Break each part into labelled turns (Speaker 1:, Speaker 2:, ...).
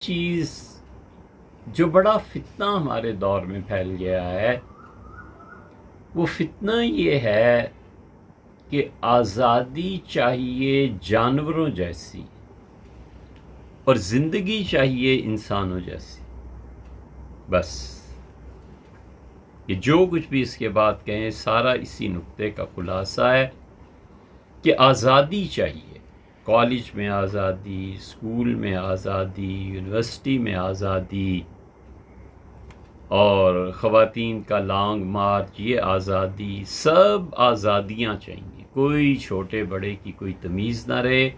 Speaker 1: چیز جو بڑا فتنہ ہمارے دور میں پھیل گیا ہے وہ فتنہ یہ ہے کہ آزادی چاہیے جانوروں جیسی اور زندگی چاہیے انسانوں جیسی. بس یہ جو کچھ بھی اس کے بعد کہیں سارا اسی نقطے کا خلاصہ ہے کہ آزادی چاہیے. کالج میں آزادی، اسکول میں آزادی، یونیورسٹی میں آزادی، اور خواتین کا لانگ مارچ، یہ آزادی، سب آزادیاں چاہیے. کوئی چھوٹے بڑے کی کوئی تمیز نہ رہے،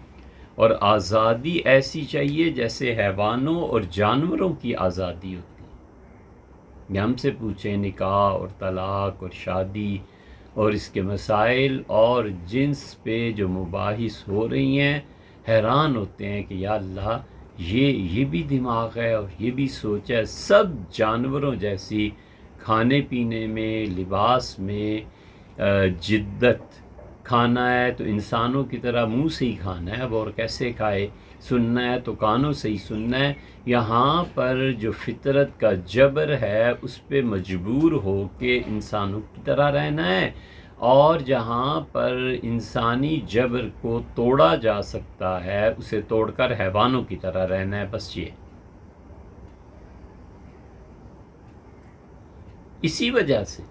Speaker 1: اور آزادی ایسی چاہیے جیسے حیوانوں اور جانوروں کی آزادی ہوتی ہے. ہم سے پوچھیں نکاح اور طلاق اور شادی اور اس کے مسائل اور جنس پہ جو مباحث ہو رہی ہیں، حیران ہوتے ہیں کہ یا اللہ یہ بھی دماغ ہے اور یہ بھی سوچ ہے. سب جانوروں جیسی کھانے پینے میں، لباس میں جدت. کھانا ہے تو انسانوں کی طرح منہ سے ہی کھانا ہے، اب اور کیسے کھائے. سننا ہے تو کانوں سے ہی سننا ہے. یہاں پر جو فطرت کا جبر ہے اس پہ مجبور ہو کے انسانوں کی طرح رہنا ہے، اور جہاں پر انسانی جبر کو توڑا جا سکتا ہے اسے توڑ کر حیوانوں کی طرح رہنا ہے. بس اسی وجہ سے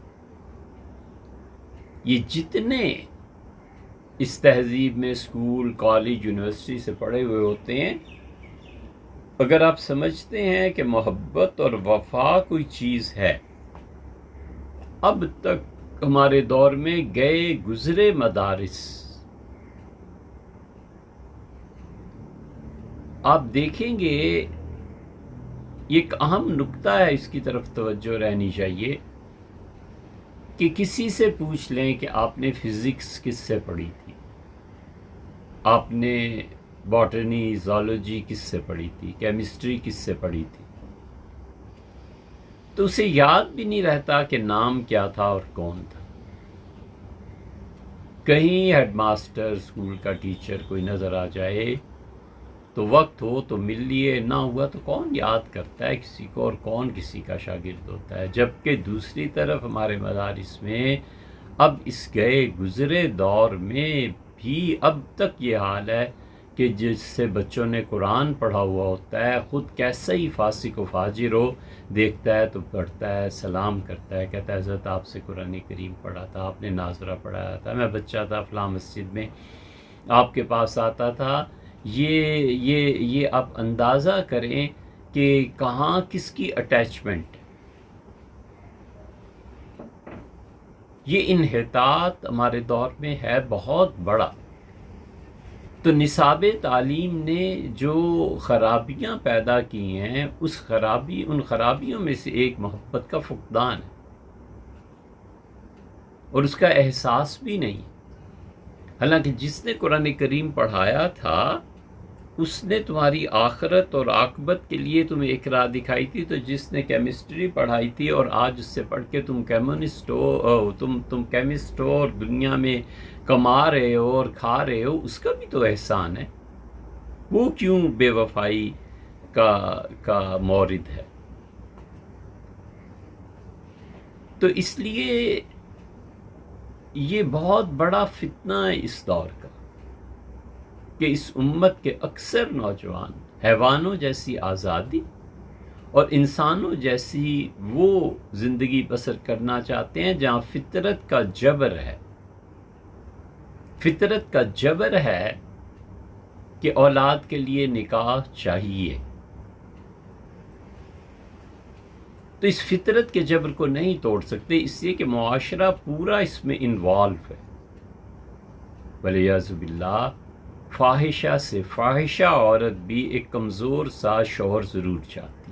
Speaker 1: یہ جتنے اس تہذیب میں اسکول، کالج، یونیورسٹی سے پڑھے ہوئے ہوتے ہیں، اگر آپ سمجھتے ہیں کہ محبت اور وفا کوئی چیز ہے، اب تک ہمارے دور میں گئے گزرے مدارس آپ دیکھیں گے، یہ ایک اہم نقطہ ہے، اس کی طرف توجہ رہنی چاہیے کہ کسی سے پوچھ لیں کہ آپ نے فزکس کس سے پڑھی تھی، آپ نے باٹنی، زالوجی کس سے پڑھی تھی، کیمسٹری کس سے پڑھی تھی، تو اسے یاد بھی نہیں رہتا کہ نام کیا تھا اور کون تھا. کہیں ہیڈ ماسٹر، اسکول کا ٹیچر کوئی نظر آ جائے تو وقت ہو تو مل لیے، نہ ہوا تو کون یاد کرتا ہے کسی کو اور کون کسی کا شاگرد ہوتا ہے. جبکہ دوسری طرف ہمارے مدارس میں اب اس گئے گزرے دور میں بھی اب تک یہ حال ہے کہ جس سے بچوں نے قرآن پڑھا ہوا ہوتا ہے، خود کیسا ہی فاسق و فاجر ہو، دیکھتا ہے تو پڑھتا ہے، سلام کرتا ہے، کہتا ہے حضرت آپ سے قرآن کریم پڑھا تھا، آپ نے ناظرہ پڑھایا تھا، میں بچہ تھا فلاں مسجد میں آپ کے پاس آتا تھا. یہ آپ اندازہ کریں کہ کہاں کس کی اٹیچمنٹ. یہ انحطاط ہمارے دور میں ہے بہت بڑا. تو نصاب تعلیم نے جو خرابیاں پیدا کی ہیں، ان خرابیوں میں سے ایک محبت کا فقدان ہے، اور اس کا احساس بھی نہیں. حالانکہ جس نے قرآن کریم پڑھایا تھا اس نے تمہاری آخرت اور عاقبت کے لیے تمہیں ایک راہ دکھائی تھی. تو جس نے کیمسٹری پڑھائی تھی اور آج اس سے پڑھ کے تم کیمسٹ ہو اور دنیا میں کما رہے ہو اور کھا رہے ہو، اس کا بھی تو احسان ہے. وہ کیوں بے وفائی کا مورد ہے؟ تو اس لیے یہ بہت بڑا فتنہ ہے اس دور کا کہ اس امت کے اکثر نوجوان حیوانوں جیسی آزادی اور انسانوں جیسی وہ زندگی بسر کرنا چاہتے ہیں جہاں فطرت کا جبر ہے. فطرت کا جبر ہے کہ اولاد کے لیے نکاح چاہیے. تو اس فطرت کے جبر کو نہیں توڑ سکتے، اس لیے کہ معاشرہ پورا اس میں انوالو ہے. ولیعذ باللہ فاحشہ سے فاحشہ عورت بھی ایک کمزور سا شوہر ضرور چاہتی،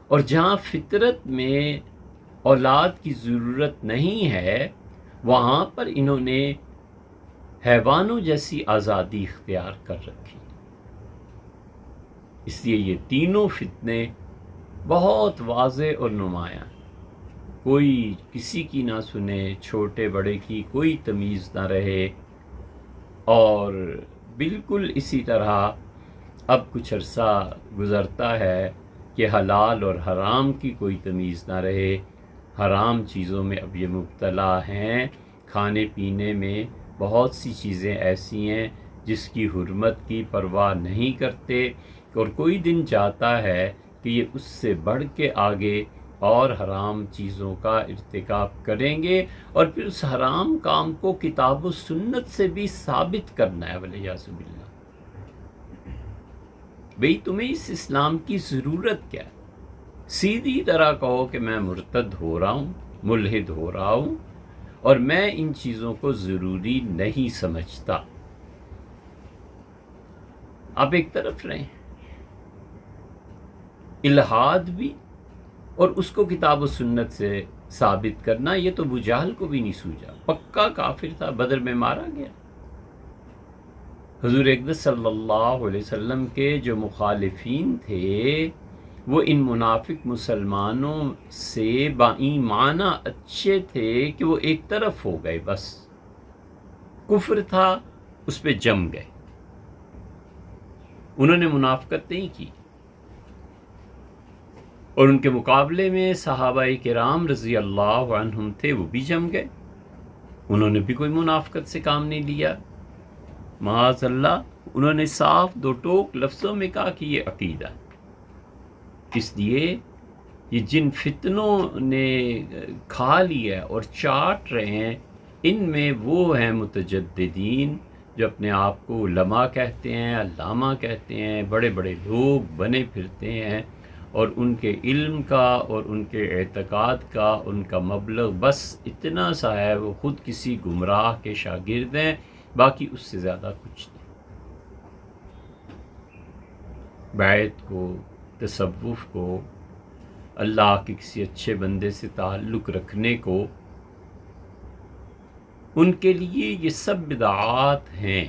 Speaker 1: اور جہاں فطرت میں اولاد کی ضرورت نہیں ہے وہاں پر انہوں نے حیوانوں جیسی آزادی اختیار کر رکھی. اس لیے یہ تینوں فتنے بہت واضح اور نمایاں، کوئی کسی کی نہ سنے، چھوٹے بڑے کی کوئی تمیز نہ رہے. اور بالکل اسی طرح اب کچھ عرصہ گزرتا ہے کہ حلال اور حرام کی کوئی تمیز نہ رہے، حرام چیزوں میں اب یہ مبتلا ہیں، کھانے پینے میں بہت سی چیزیں ایسی ہیں جس کی حرمت کی پرواہ نہیں کرتے، اور کوئی دن جاتا ہے کہ یہ اس سے بڑھ کے آگے اور حرام چیزوں کا ارتکاب کریں گے، اور پھر اس حرام کام کو کتاب و سنت سے بھی ثابت کرنا ہے، ولیعذ باللہ۔ بھئی تمہیں اس اسلام کی ضرورت کیا ہے؟ سیدھی طرح کہو کہ میں مرتد ہو رہا ہوں، ملحد ہو رہا ہوں، اور میں ان چیزوں کو ضروری نہیں سمجھتا۔ آپ ایک طرف رہیں، الہاد بھی اور اس کو کتاب و سنت سے ثابت کرنا، یہ تو ابو جہل کو بھی نہیں سوجا، پکا کافر تھا، بدر میں مارا گیا۔ حضور اقدس صلی اللہ علیہ وسلم کے جو مخالفین تھے وہ ان منافق مسلمانوں سے باایمانہ اچھے تھے کہ وہ ایک طرف ہو گئے، بس کفر تھا اس پہ جم گئے، انہوں نے منافقت نہیں کی۔ اور ان کے مقابلے میں صحابہ کرام رضی اللہ عنہم تھے، وہ بھی جم گئے، انہوں نے بھی کوئی منافقت سے کام نہیں لیا، معاذ اللہ۔ انہوں نے صاف دو ٹوک لفظوں میں کہا کہ یہ عقیدہ ہے۔ اس لیے یہ جن فتنوں نے کھا لیا اور چاٹ رہے ہیں، ان میں وہ ہیں متجددین جو اپنے آپ کو علماء کہتے ہیں، علامہ کہتے ہیں، بڑے بڑے لوگ بنے پھرتے ہیں، اور ان کے علم کا اور ان کے اعتقاد کا ان کا مبلغ بس اتنا سا ہے، وہ خود کسی گمراہ کے شاگرد ہیں، باقی اس سے زیادہ کچھ نہیں۔ بیعت کو، تصوف کو، اللہ کے کسی اچھے بندے سے تعلق رکھنے کو، ان کے لیے یہ سب بدعات ہیں۔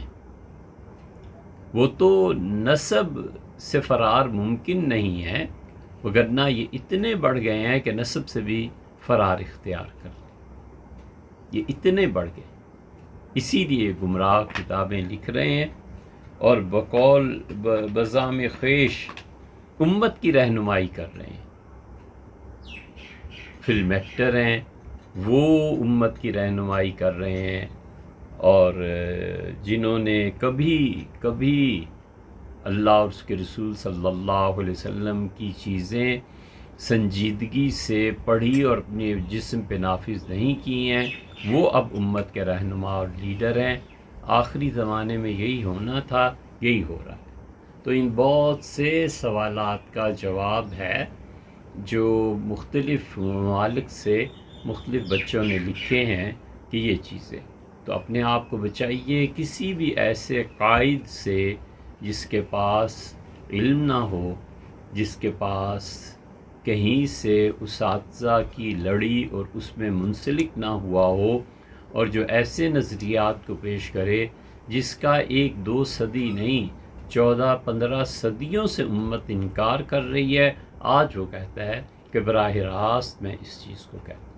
Speaker 1: وہ تو نسب سے فرار ممکن نہیں ہے، وگرنہ یہ اتنے بڑھ گئے ہیں کہ نسب سے بھی فرار اختیار کر لیں، یہ اتنے بڑھ گئے، اسی لیے گمراہ کتابیں لکھ رہے ہیں اور بقول بزام خیش امت کی رہنمائی کر رہے ہیں۔ فلم ایکٹر ہیں، وہ امت کی رہنمائی کر رہے ہیں، اور جنہوں نے کبھی اللہ اور اس کے رسول صلی اللہ علیہ وسلم کی چیزیں سنجیدگی سے پڑھی اور اپنے جسم پہ نافذ نہیں کی ہیں، وہ اب امت کے رہنما اور لیڈر ہیں۔ آخری زمانے میں یہی ہونا تھا، یہی ہو رہا ہے۔ تو ان بہت سے سوالات کا جواب ہے جو مختلف ممالک سے مختلف بچوں نے لکھے ہیں کہ یہ چیزیں، تو اپنے آپ کو بچائیے کسی بھی ایسے قائد سے جس کے پاس علم نہ ہو، جس کے پاس کہیں سے اساتذہ کی لڑی اور اس میں منسلک نہ ہوا ہو، اور جو ایسے نظریات کو پیش کرے جس کا 1-2 صدی نہیں 14-15 صدیوں سے امت انکار کر رہی ہے، آج وہ کہتا ہے کہ براہ راست میں اس چیز کو کہتا ہوں۔